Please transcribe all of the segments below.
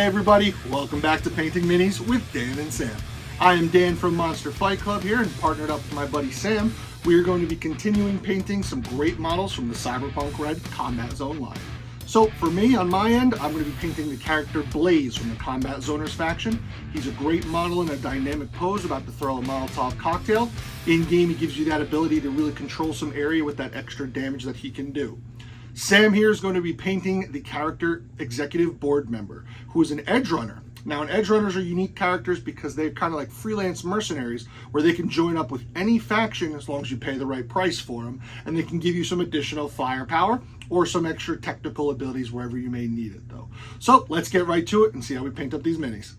Hey everybody, welcome back to Painting Minis with Dan and Sam. I am Dan from Monster Fight Club here and partnered up with my buddy Sam. We are going to be continuing painting some great models from the Cyberpunk Red Combat Zone line. So for me, on my end, I'm going to be painting the character Blaze from the Combat Zoners faction. He's a great model in a dynamic pose about to throw a Molotov cocktail. In game, he gives you that ability to really control some area with that extra damage that he can do. Sam here is going to be painting the character Executive Board Member, who is an Edge Runner. Now, Edge Runners are unique characters because they're kind of like freelance mercenaries where they can join up with any faction as long as you pay the right price for them, and they can give you some additional firepower or some extra technical abilities wherever you may need it, though. So let's get right to it and see how we paint up these minis.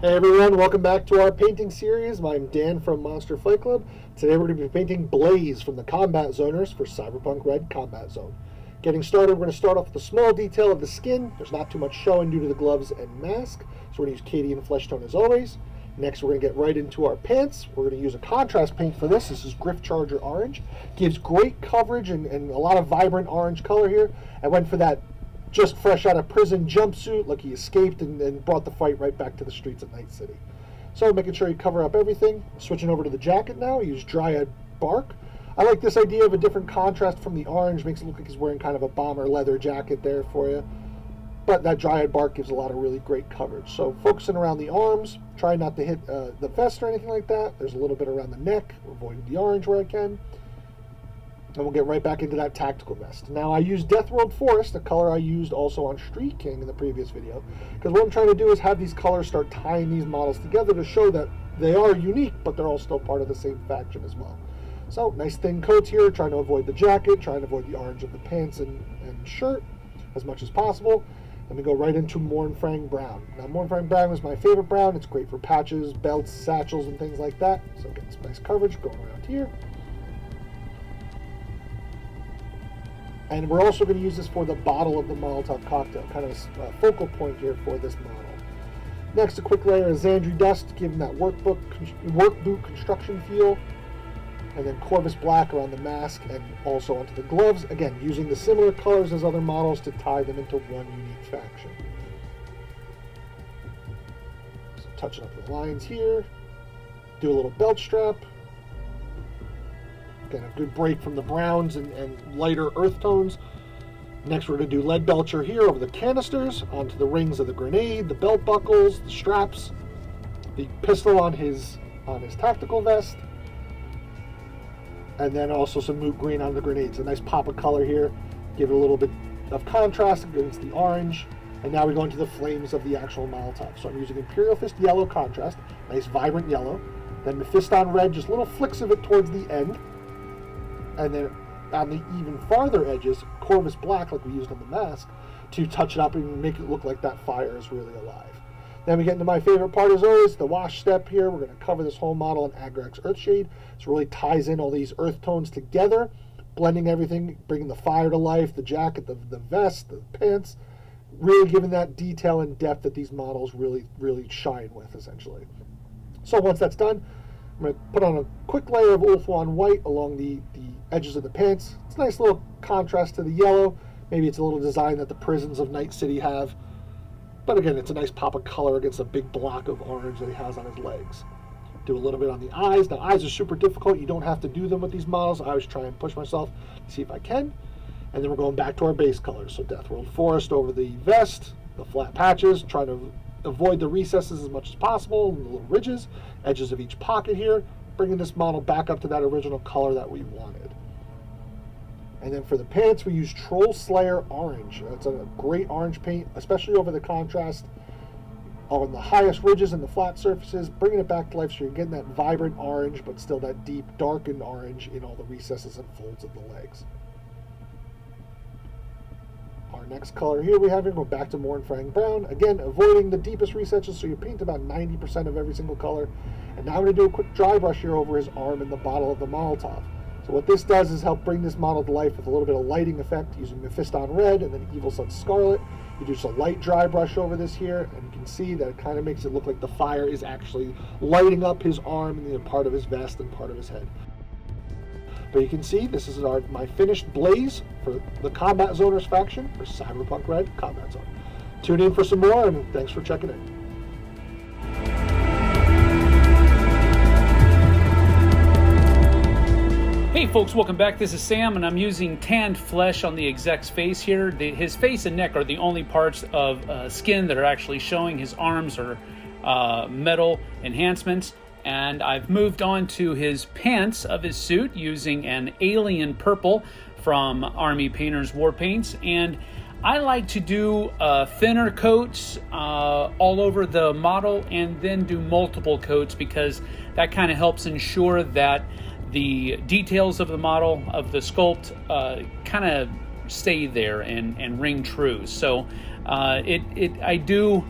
Hey everyone, welcome back to our painting series. I'm Dan from Monster Fight Club. Today we're going to be painting Blaze from the Combat Zoners for Cyberpunk Red Combat Zone. Getting started, we're going to start off with a small detail of the skin. There's not too much showing due to the gloves and mask, so we're going to use Cadian flesh tone as always. Next, we're going to get right into our pants. We're going to use a contrast paint for this. This is Griff Charger Orange. Gives great coverage and a lot of vibrant orange color here. I went for that just fresh out of prison jumpsuit, like he escaped and brought the fight right back to the streets of Night City. So making sure you cover up everything. Switching over to the jacket now, I use Dryad Bark. I like this idea of a different contrast from the orange, makes it look like he's wearing kind of a bomber leather jacket there for you. But that Dryad Bark gives a lot of really great coverage. So focusing around the arms, try not to hit the vest or anything like that. There's a little bit around the neck, avoiding the orange where I can. And we'll get right back into that tactical vest. Now I use Deathworld Forest, a color I used also on Street King in the previous video, because what I'm trying to do is have these colors start tying these models together to show that they are unique, but they're all still part of the same faction as well. So nice thin coats here, trying to avoid the jacket, trying to avoid the orange of the pants and shirt as much as possible. And we go right into Mornfrang Brown. Now Mornfrang Brown is my favorite brown. It's great for patches, belts, satchels, and things like that. So get some nice coverage going around here. And we're also going to use this for the bottle of the Molotov cocktail, kind of a focal point here for this model. Next, a quick layer of Xandri Dust, giving that work boot construction feel. And then Corvus Black around the mask and also onto the gloves. Again, using the similar colors as other models to tie them into one unique faction. So touching up the lines here. Do a little belt strap. Again, a good break from the browns and lighter earth tones. Next, we're going to do Lead Belcher here over the canisters, onto the rings of the grenade, the belt buckles, the straps, the pistol on his tactical vest, and then also some Moot Green on the grenades. A nice pop of color here, give it a little bit of contrast against the orange. And now we go into the flames of the actual Molotov. So I'm using Imperial Fist Yellow contrast, nice vibrant yellow. Then the Fist on Red, just little flicks of it towards the end. And then on the even farther edges, Corvus Black, like we used on the mask, to touch it up and make it look like that fire is really alive. Then we get into my favorite part as always, the wash step here. We're going to cover this whole model in Agrax Earthshade. This really ties in all these earth tones together, blending everything, bringing the fire to life, the jacket, the vest, the pants, really giving that detail and depth that these models really, really shine with, essentially. So once that's done, I'm going to put on a quick layer of Ulthuan White along the edges of the pants. It's a nice little contrast to the yellow. Maybe it's a little design that the prisons of Night City have. But again, it's a nice pop of color against a big block of orange that he has on his legs. Do a little bit on the eyes. Now, eyes are super difficult. You don't have to do them with these models. I always try and push myself to see if I can. And then we're going back to our base colors. So Deathworld Forest over the vest, the flat patches, trying to avoid the recesses as much as possible, and the little ridges, edges of each pocket here, bringing this model back up to that original color that we wanted. And then for the pants, we use Troll Slayer Orange. That's a great orange paint, especially over the contrast on the highest ridges and the flat surfaces, bringing it back to life so you're getting that vibrant orange, but still that deep, darkened orange in all the recesses and folds of the legs. Our next color here we have here, go back to Mornfrang Brown. Again, avoiding the deepest recesses, so you paint about 90% of every single color. And now I'm going to do a quick dry brush here over his arm and the bottle of the Molotov. So what this does is help bring this model to life with a little bit of lighting effect using the Fist on Red and then Evil Sun Scarlet. You do just a light dry brush over this here, and you can see that it kind of makes it look like the fire is actually lighting up his arm and part of his vest and part of his head. But you can see this is my finished blaze for the Combat Zoners faction for Cyberpunk Red Combat Zone. Tune in for some more, and thanks for checking in. Hey folks, welcome back. This is Sam, and I'm using tanned flesh on the Exec's face here. His face and neck are the only parts of skin that are actually showing. His arms are metal enhancements. And I've moved on to his pants of his suit using an alien purple from Army Painter's War Paints. And I like to do thinner coats all over the model and then do multiple coats, because that kind of helps ensure that the details of the model, of the sculpt, kind of stay there and ring true. So I do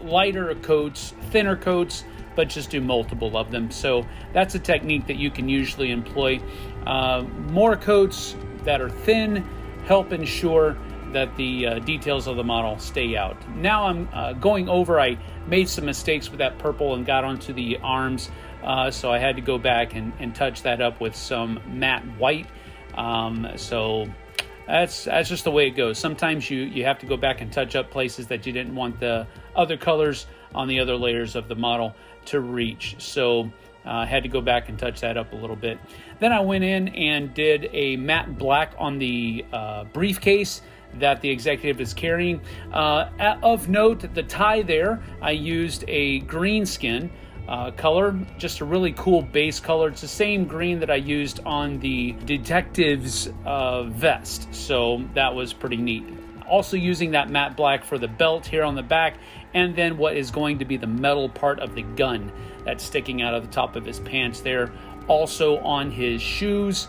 lighter coats, thinner coats, but just do multiple of them. So that's a technique that you can usually employ. More coats that are thin help ensure that the details of the model stay out. Now I'm going over, I made some mistakes with that purple and got onto the arms, so I had to go back and touch that up with some matte white. So that's just the way it goes. Sometimes you have to go back and touch up places that you didn't want the other colors on the other layers of the model to reach. So I had to go back and touch that up a little bit. Then I went in and did a matte black on the briefcase that the executive is carrying. Of note, the tie there, I used a green skin color, just a really cool base color. It's the same green that I used on the detective's vest, so that was pretty neat. Also using that matte black for the belt here on the back, and then what is going to be the metal part of the gun that's sticking out of the top of his pants there. Also on his shoes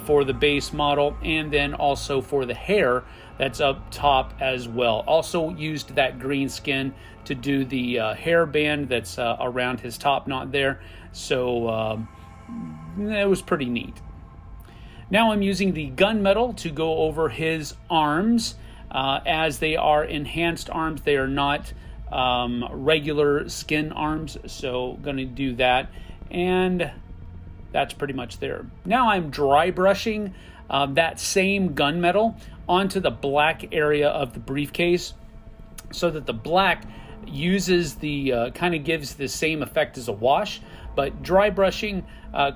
for the base model, and then also for the hair that's up top as well. Also used that green skin to do the hairband that's around his top knot there. So it was pretty neat. Now I'm using the gunmetal to go over his arms. As they are enhanced arms, they are not regular skin arms, so going to do that, and that's pretty much there. Now I'm dry brushing that same gunmetal onto the black area of the briefcase, so that the black uses the kind of gives the same effect as a wash, but dry brushing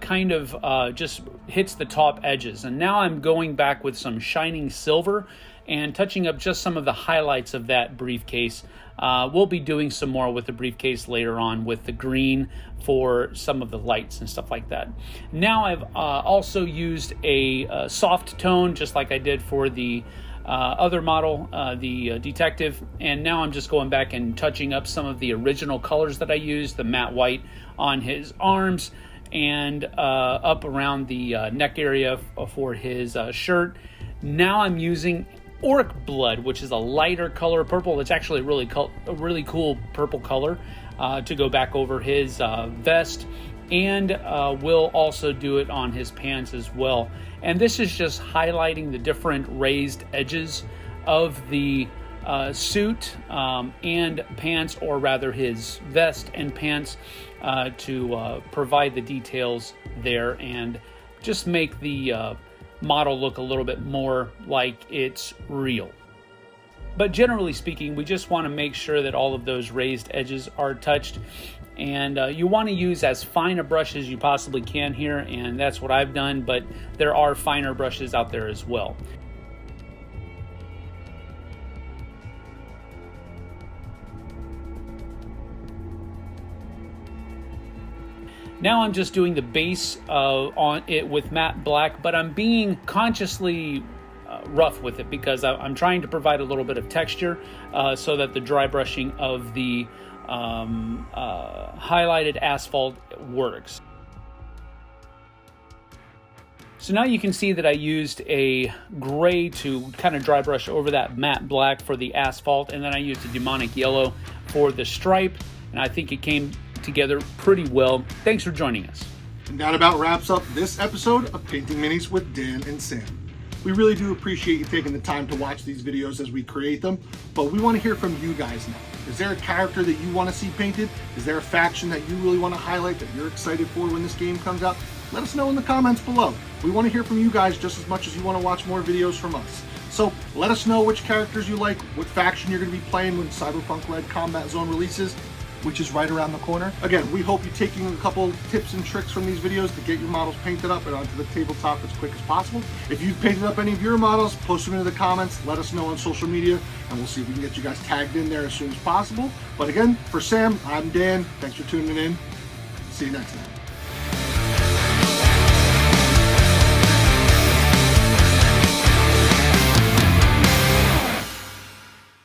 kind of just hits the top edges. And now I'm going back with some shining silver and touching up just some of the highlights of that briefcase. We'll be doing some more with the briefcase later on with the green for some of the lights and stuff like that. Now I've also used a soft tone, just like I did for the other model, the detective, and now I'm just going back and touching up some of the original colors that I used, the matte white on his arms and up around the neck area for his shirt. Now I'm using Orc Blood, which is a lighter color purple. It's actually a really cool purple color to go back over his vest, and we'll also do it on his pants as well. And this is just highlighting the different raised edges of the suit and pants, or rather his vest and pants, to provide the details there and just make the model look a little bit more like it's real. But generally speaking, we just want to make sure that all of those raised edges are touched, and you want to use as fine a brush as you possibly can here, and that's what I've done, but there are finer brushes out there as well. Now I'm just doing the base on it with matte black, but I'm being consciously rough with it because I'm trying to provide a little bit of texture so that the dry brushing of the highlighted asphalt works. So now you can see that I used a gray to kind of dry brush over that matte black for the asphalt, and then I used a demonic yellow for the stripe, and I think it came together pretty well. Thanks for joining us. And that about wraps up this episode of Painting Minis with Dan and Sam. We really do appreciate you taking the time to watch these videos as we create them, but we want to hear from you guys now. Is there a character that you want to see painted? Is there a faction that you really want to highlight that you're excited for when this game comes out? Let us know in the comments below. We want to hear from you guys just as much as you want to watch more videos from us. So let us know which characters you like, what faction you're going to be playing when Cyberpunk Red Combat Zone releases, which is right around the corner. Again, we hope you're taking a couple tips and tricks from these videos to get your models painted up and onto the tabletop as quick as possible. If you've painted up any of your models, post them into the comments, let us know on social media, and we'll see if we can get you guys tagged in there as soon as possible. But again, for Sam, I'm Dan. Thanks for tuning in. See you next time.